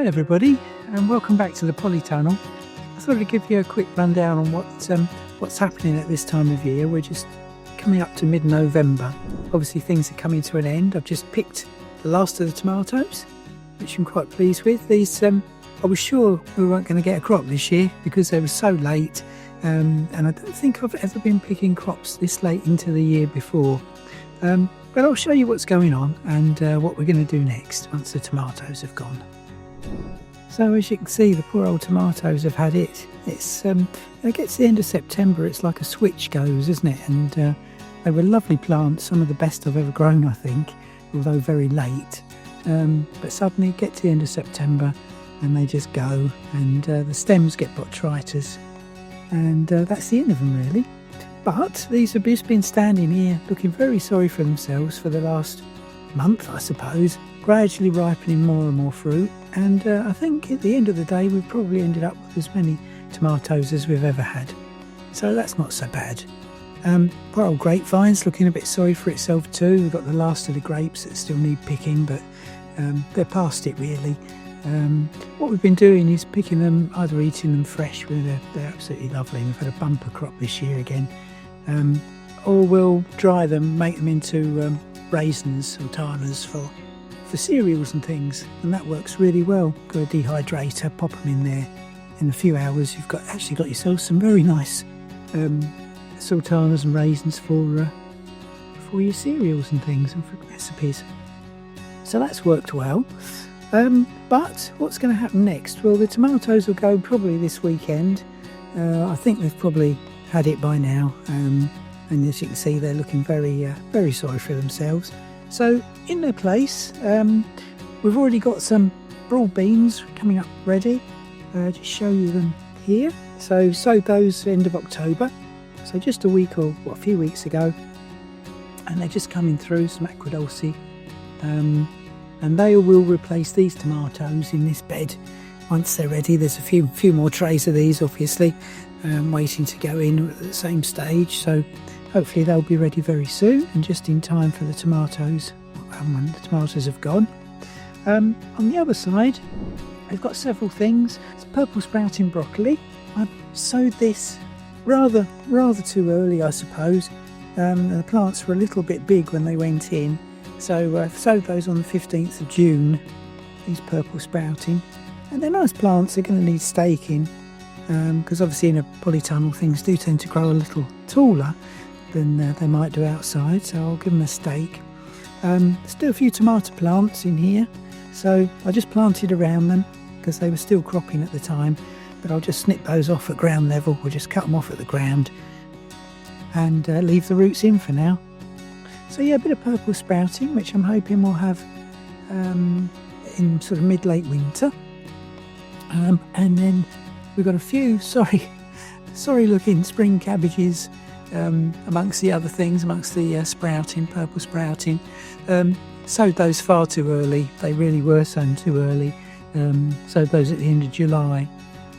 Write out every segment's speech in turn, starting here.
Hi everybody, and welcome back to the Polytunnel. I thought I'd give you a quick rundown on what's happening at this time of year. We're just coming up to mid-November. Obviously things are coming to an end. I've just picked the last of the tomatoes, which I'm quite pleased with. These I was sure we weren't going to get a crop this year because they were so late, and I don't think I've ever been picking crops this late into the year before. But I'll show you what's going on and what we're going to do next once the tomatoes have gone. So as you can see, the poor old tomatoes have had it. It gets to the end of September, it's like a switch goes, isn't it? And they were lovely plants, some of the best I've ever grown, I think, although very late. But suddenly get to the end of September and they just go, and the stems get botrytis, and that's the end of them really. But these have just been standing here looking very sorry for themselves for the last month, I suppose, gradually ripening more and more fruit. And I think at the end of the day we've probably ended up with as many tomatoes as we've ever had. So that's not so bad. Poor old grapevines looking a bit sorry for itself too. We've got the last of the grapes that still need picking, but they're past it really. What we've been doing is picking them, either eating them fresh, where they're absolutely lovely. We've had a bumper crop this year again. Or we'll dry them, make them into raisins, sultanas for cereals and things, and that works really well. Got a dehydrator, pop them in there. In a few hours you've actually got yourself some very nice sultanas and raisins for your cereals and things, and for recipes. So that's worked well. But what's going to happen next? Well, the tomatoes will go probably this weekend. I think they've probably had it by now, and as you can see they're looking very sorry for themselves. So in their place, we've already got some broad beans coming up ready. Just show you them here. So sowed those end of October, so just a few weeks ago, and they're just coming through, some aquadulce, and they will replace these tomatoes in this bed once they're ready. There's a few more trays of these obviously waiting to go in at the same stage, so hopefully they'll be ready very soon and just in time for the tomatoes when the tomatoes have gone. On the other side we've got several things. It's purple sprouting broccoli. I sowed this rather too early, I suppose. The plants were a little bit big when they went in, so I've sowed those on the 15th of June, these purple sprouting, and they're nice plants. They're going to need staking because obviously in a polytunnel things do tend to grow a little taller than they might do outside, so I'll give them a stake. Still a few tomato plants in here, so I just planted around them because they were still cropping at the time, but I'll just snip those off at ground level. We'll just cut them off at the ground and leave the roots in for now. So yeah, a bit of purple sprouting, which I'm hoping we'll have in sort of mid-late winter. And then we've got a few sorry looking spring cabbages amongst the other things, amongst the purple sprouting. Sowed those far too early. They really were sown too early. Sowed those at the end of July,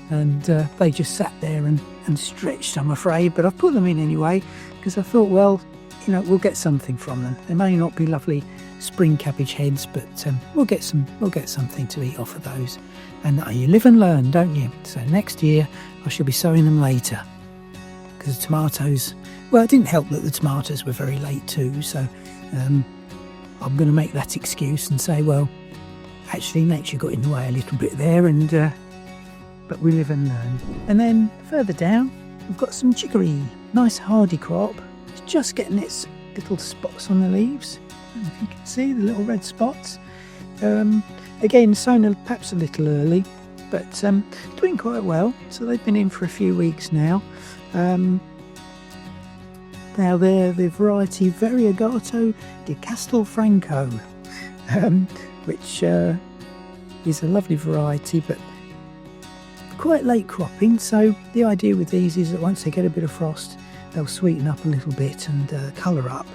and they just sat there and stretched, I'm afraid, but I've put them in anyway because I thought, well, you know, we'll get something from them. They may not be lovely spring cabbage heads, but we'll get something to eat off of those. And you live and learn, don't you? So next year I shall be sowing them later, because the tomatoes, well, it didn't help that the tomatoes were very late too, so I'm going to make that excuse and say, well, actually nature got in the way a little bit there, and but we live and learn. And then further down we've got some chicory, nice hardy crop. It's just getting its little spots on the leaves, and if you can see the little red spots. Again, sown perhaps a little early, but doing quite well. So they've been in for a few weeks now. Now they're the variety Variegato di Castelfranco, which is a lovely variety, but quite late cropping. So the idea with these is that once they get a bit of frost, they'll sweeten up a little bit and colour up.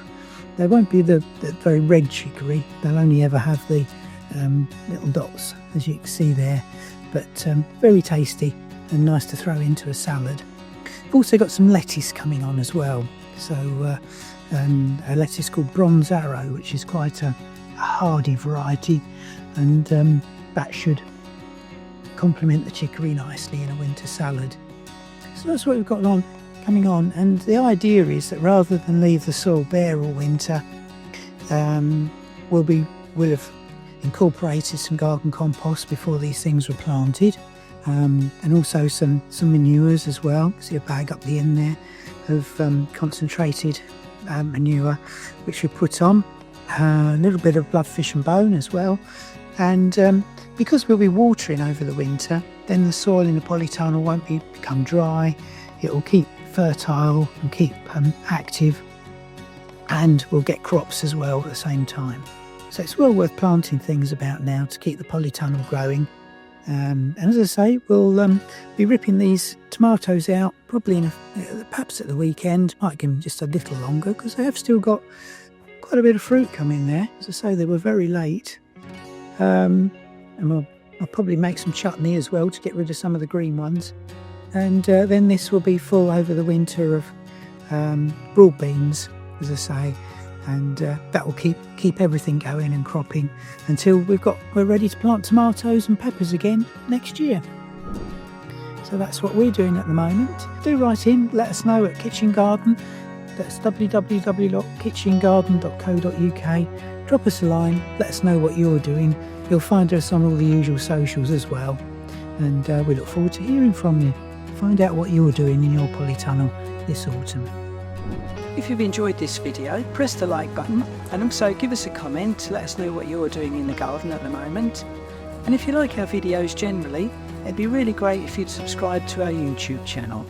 They won't be the very red chicory. They'll only ever have the little dots, as you can see there, but very tasty and nice to throw into a salad. We've also got some lettuce coming on as well. So a lettuce called Bronze Arrow, which is quite a hardy variety, and that should complement the chicory nicely in a winter salad. So that's what we've got coming on, and the idea is that rather than leave the soil bare all winter, we'll have incorporated some garden compost before these things were planted, and also some manures as well. See a bag up the end there of concentrated manure which we put on, a little bit of bloodfish and bone as well, and because we'll be watering over the winter, then the soil in the polytunnel won't become dry. It will keep fertile and keep active, and we'll get crops as well at the same time. So it's well worth planting things about now to keep the polytunnel growing. And as I say, we'll be ripping these tomatoes out probably perhaps at the weekend. Might give them just a little longer because they have still got quite a bit of fruit coming there. As I say, they were very late. And I'll probably make some chutney as well to get rid of some of the green ones. And then this will be full over the winter of broad beans, as I say, and that will keep everything going and cropping until we're ready to plant tomatoes and peppers again next year. So that's what we're doing at the moment. Do write in, let us know at Kitchen Garden. That's www.kitchengarden.co.uk. Drop us a line, let us know what you're doing. You'll find us on all the usual socials as well, and we look forward to hearing from you. Find out what you're doing in your polytunnel this autumn. If you've enjoyed this video, press the like button and also give us a comment to let us know what you're doing in the garden at the moment. And if you like our videos generally, it'd be really great if you'd subscribe to our YouTube channel.